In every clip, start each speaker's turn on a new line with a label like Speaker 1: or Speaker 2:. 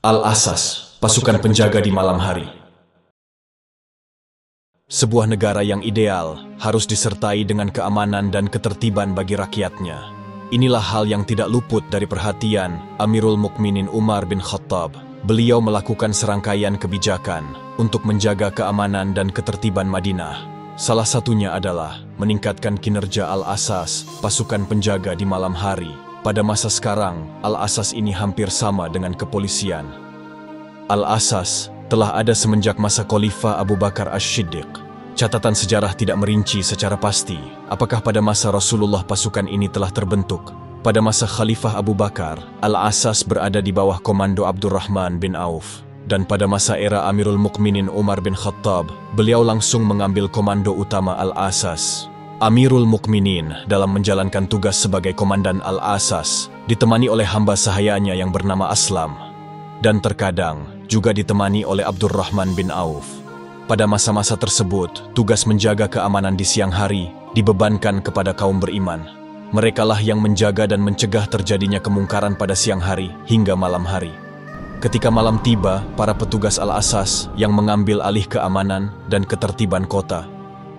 Speaker 1: Al-Asas, pasukan penjaga di malam hari. Sebuah negara yang ideal harus disertai dengan keamanan dan ketertiban bagi rakyatnya. Inilah hal yang tidak luput dari perhatian Amirul Mukminin Umar bin Khattab. Beliau melakukan serangkaian kebijakan untuk menjaga keamanan dan ketertiban Madinah. Salah satunya adalah meningkatkan kinerja Al-Asas, pasukan penjaga di malam hari. Pada masa sekarang, Al-Asas ini hampir sama dengan kepolisian. Al-Asas telah ada semenjak masa Khalifah Abu Bakar Ash-Shiddiq. Catatan sejarah tidak merinci secara pasti apakah pada masa Rasulullah pasukan ini telah terbentuk. Pada masa Khalifah Abu Bakar, Al-Asas berada di bawah komando Abdurrahman bin Auf. Dan pada masa era Amirul Mukminin Umar bin Khattab, beliau langsung mengambil komando utama Al-Asas. Amirul Mukminin dalam menjalankan tugas sebagai komandan Al-Asas ditemani oleh hamba sahayanya yang bernama Aslam, dan terkadang juga ditemani oleh Abdurrahman bin Auf. Pada masa-masa tersebut, tugas menjaga keamanan di siang hari dibebankan kepada kaum beriman. Merekalah yang menjaga dan mencegah terjadinya kemungkaran pada siang hari hingga malam hari. Ketika malam tiba, para petugas Al-Asas yang mengambil alih keamanan dan ketertiban kota.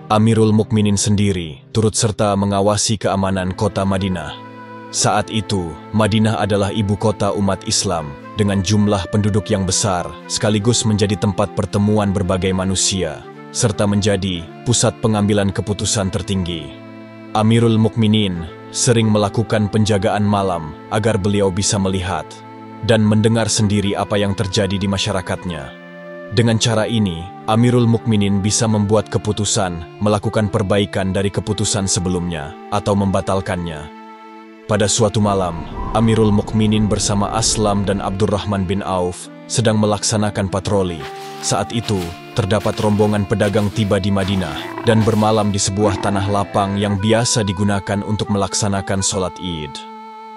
Speaker 1: Amirul Mukminin sendiri turut serta mengawasi keamanan kota Madinah. Saat itu, Madinah adalah ibu kota umat Islam dengan jumlah penduduk yang besar, sekaligus menjadi tempat pertemuan berbagai manusia, serta menjadi pusat pengambilan keputusan tertinggi. Amirul Mukminin sering melakukan penjagaan malam agar beliau bisa melihat dan mendengar sendiri apa yang terjadi di masyarakatnya. Dengan cara ini, Amirul Mukminin bisa membuat keputusan melakukan perbaikan dari keputusan sebelumnya atau membatalkannya. Pada suatu malam, Amirul Mukminin bersama Aslam dan Abdurrahman bin Auf sedang melaksanakan patroli. Saat itu, terdapat rombongan pedagang tiba di Madinah dan bermalam di sebuah tanah lapang yang biasa digunakan untuk melaksanakan sholat Id.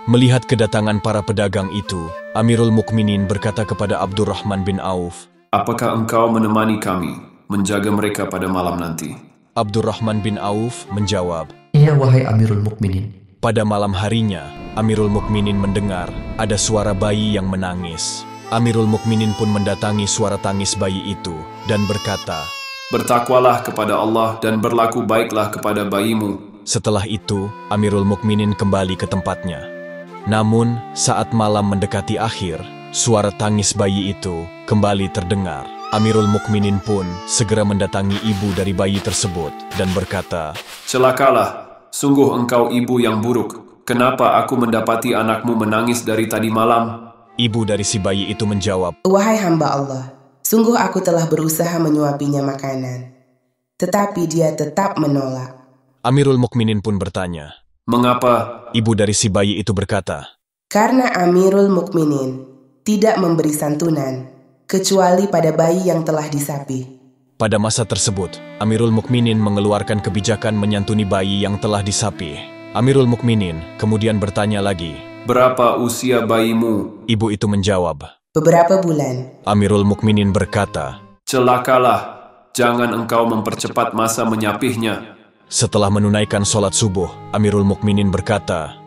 Speaker 1: Melihat kedatangan para pedagang itu, Amirul Mukminin berkata kepada Abdurrahman bin Auf,
Speaker 2: "Apakah engkau menemani kami menjaga mereka pada malam nanti?"
Speaker 1: Abdurrahman bin Auf menjawab,
Speaker 3: "Iya, wahai Amirul Mukminin."
Speaker 1: Pada malam harinya, Amirul Mukminin mendengar ada suara bayi yang menangis. Amirul Mukminin pun mendatangi suara tangis bayi itu dan berkata,
Speaker 2: "Bertakwalah kepada Allah dan berlaku baiklah kepada bayimu."
Speaker 1: Setelah itu, Amirul Mukminin kembali ke tempatnya. Namun, saat malam mendekati akhir, suara tangis bayi itu kembali terdengar. Amirul Mukminin pun segera mendatangi ibu dari bayi tersebut dan berkata,
Speaker 2: "Celakalah, sungguh engkau ibu yang buruk. Kenapa aku mendapati anakmu menangis dari tadi malam?"
Speaker 1: Ibu dari si bayi itu menjawab,
Speaker 4: "Wahai hamba Allah, sungguh aku telah berusaha menyuapinya makanan, tetapi dia tetap menolak."
Speaker 1: Amirul Mukminin pun bertanya,
Speaker 2: "Mengapa?"
Speaker 1: Ibu dari si bayi itu berkata,
Speaker 4: "Karena Amirul Mukminin tidak memberi santunan, kecuali pada bayi yang telah disapi."
Speaker 1: Pada masa tersebut, Amirul Mukminin mengeluarkan kebijakan menyantuni bayi yang telah disapi. Amirul Mukminin kemudian bertanya lagi,
Speaker 2: "Berapa usia bayimu?"
Speaker 1: Ibu itu menjawab,
Speaker 4: "Beberapa bulan."
Speaker 1: Amirul Mukminin berkata,
Speaker 2: "Celakalah, jangan engkau mempercepat masa menyapihnya."
Speaker 1: Setelah menunaikan sholat subuh, Amirul Mukminin berkata,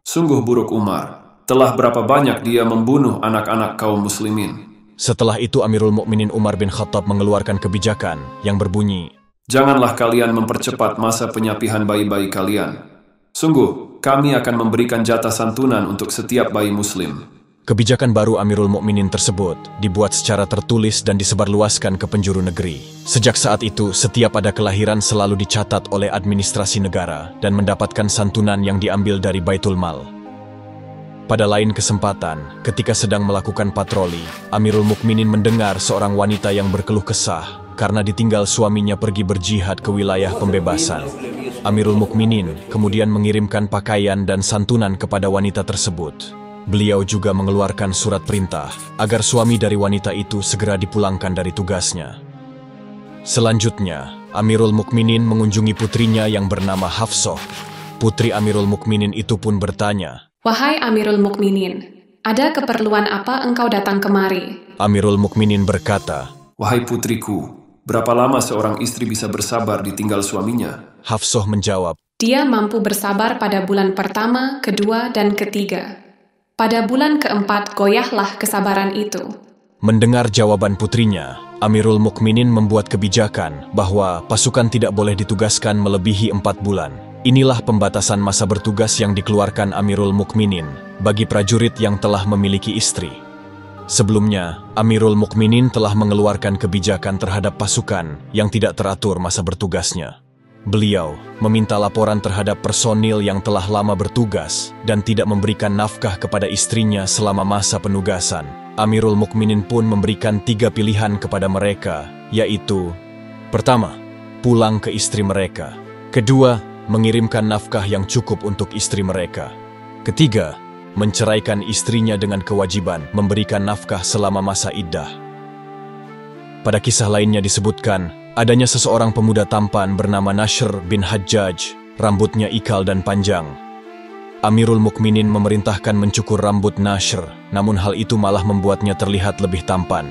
Speaker 2: "Sungguh buruk Umar, telah berapa banyak dia membunuh anak-anak kaum muslimin."
Speaker 1: Setelah itu Amirul Mukminin Umar bin Khattab mengeluarkan kebijakan yang berbunyi,
Speaker 2: "Janganlah kalian mempercepat masa penyapihan bayi-bayi kalian. Sungguh, kami akan memberikan jatah santunan untuk setiap bayi muslim."
Speaker 1: Kebijakan baru Amirul Mukminin tersebut dibuat secara tertulis dan disebarluaskan ke penjuru negeri. Sejak saat itu, setiap ada kelahiran selalu dicatat oleh administrasi negara dan mendapatkan santunan yang diambil dari Baitul Mal. Pada lain kesempatan, ketika sedang melakukan patroli, Amirul Mukminin mendengar seorang wanita yang berkeluh kesah karena ditinggal suaminya pergi berjihad ke wilayah pembebasan. Amirul Mukminin kemudian mengirimkan pakaian dan santunan kepada wanita tersebut. Beliau juga mengeluarkan surat perintah agar suami dari wanita itu segera dipulangkan dari tugasnya. Selanjutnya, Amirul Mukminin mengunjungi putrinya yang bernama Hafsah. Putri Amirul Mukminin itu pun bertanya,
Speaker 5: "Wahai Amirul Mukminin, ada keperluan apa engkau datang kemari?"
Speaker 1: Amirul Mukminin berkata,
Speaker 2: "Wahai putriku, berapa lama seorang istri bisa bersabar ditinggal suaminya?"
Speaker 1: Hafsah menjawab,
Speaker 5: "Dia mampu bersabar pada bulan pertama, kedua, dan ketiga. Pada bulan keempat goyahlah kesabaran itu."
Speaker 1: Mendengar jawaban putrinya, Amirul Mukminin membuat kebijakan bahwa pasukan tidak boleh ditugaskan melebihi 4 bulan. Inilah pembatasan masa bertugas yang dikeluarkan Amirul Mukminin bagi prajurit yang telah memiliki istri. Sebelumnya, Amirul Mukminin telah mengeluarkan kebijakan terhadap pasukan yang tidak teratur masa bertugasnya. Beliau meminta laporan terhadap personil yang telah lama bertugas dan tidak memberikan nafkah kepada istrinya selama masa penugasan. Amirul Mukminin pun memberikan 3 pilihan kepada mereka, yaitu: pertama, pulang ke istri mereka; kedua, mengirimkan nafkah yang cukup untuk istri mereka; ketiga, menceraikan istrinya dengan kewajiban memberikan nafkah selama masa iddah. Pada kisah lainnya disebutkan, adanya seseorang pemuda tampan bernama Nashr bin Hajjaj, rambutnya ikal dan panjang. Amirul Mukminin memerintahkan mencukur rambut Nashr, namun hal itu malah membuatnya terlihat lebih tampan.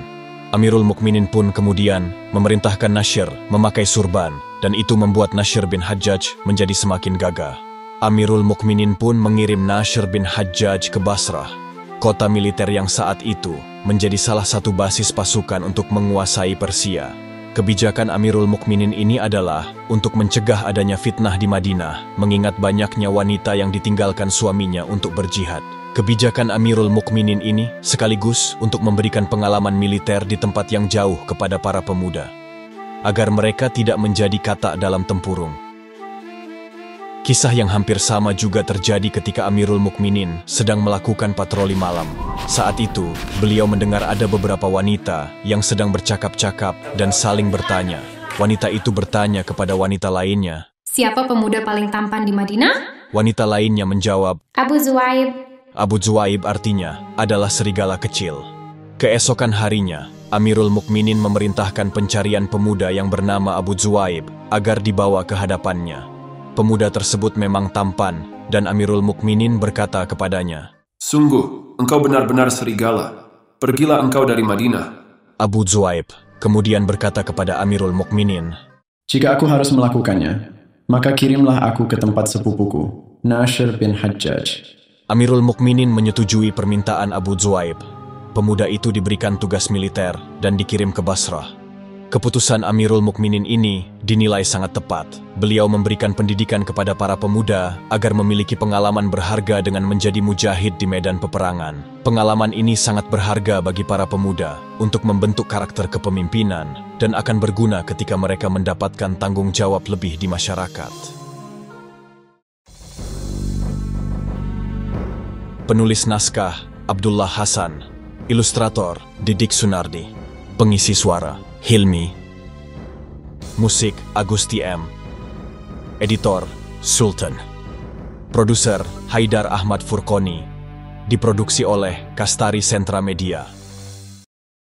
Speaker 1: Amirul Mukminin pun kemudian memerintahkan Nashr memakai surban, dan itu membuat Nashr bin Hajjaj menjadi semakin gagah. Amirul Mukminin pun mengirim Nashr bin Hajjaj ke Basrah, kota militer yang saat itu menjadi salah satu basis pasukan untuk menguasai Persia. Kebijakan Amirul Mukminin ini adalah untuk mencegah adanya fitnah di Madinah, mengingat banyaknya wanita yang ditinggalkan suaminya untuk berjihad. Kebijakan Amirul Mukminin ini sekaligus untuk memberikan pengalaman militer di tempat yang jauh kepada para pemuda, agar mereka tidak menjadi katak dalam tempurung. Kisah yang hampir sama juga terjadi ketika Amirul Mukminin sedang melakukan patroli malam. Saat itu, beliau mendengar ada beberapa wanita yang sedang bercakap-cakap dan saling bertanya. Wanita itu bertanya kepada wanita lainnya,
Speaker 6: "Siapa pemuda paling tampan di Madinah?"
Speaker 1: Wanita lainnya menjawab,
Speaker 6: "Abu Zuaib."
Speaker 1: Abu Zuaib artinya adalah serigala kecil. Keesokan harinya, Amirul Mukminin memerintahkan pencarian pemuda yang bernama Abu Zuaib agar dibawa ke hadapannya. Pemuda tersebut memang tampan, dan Amirul Mukminin berkata kepadanya,
Speaker 2: "Sungguh, engkau benar-benar serigala. Pergilah engkau dari Madinah."
Speaker 1: Abu Zuaib kemudian berkata kepada Amirul Mukminin,
Speaker 7: "Jika aku harus melakukannya, maka kirimlah aku ke tempat sepupuku, Nashr bin Hajjaj."
Speaker 1: Amirul Mukminin menyetujui permintaan Abu Zuaib. Pemuda itu diberikan tugas militer dan dikirim ke Basrah. Keputusan Amirul Mukminin ini dinilai sangat tepat. Beliau memberikan pendidikan kepada para pemuda agar memiliki pengalaman berharga dengan menjadi mujahid di medan peperangan. Pengalaman ini sangat berharga bagi para pemuda untuk membentuk karakter kepemimpinan dan akan berguna ketika mereka mendapatkan tanggung jawab lebih di masyarakat. Penulis naskah Abdullah Hasan, ilustrator Didik Sunardi, pengisi suara Hilmi, musik Agusti M, editor Sultan, produser Haidar Ahmad Furqoni, diproduksi oleh Kastari Sentra Media.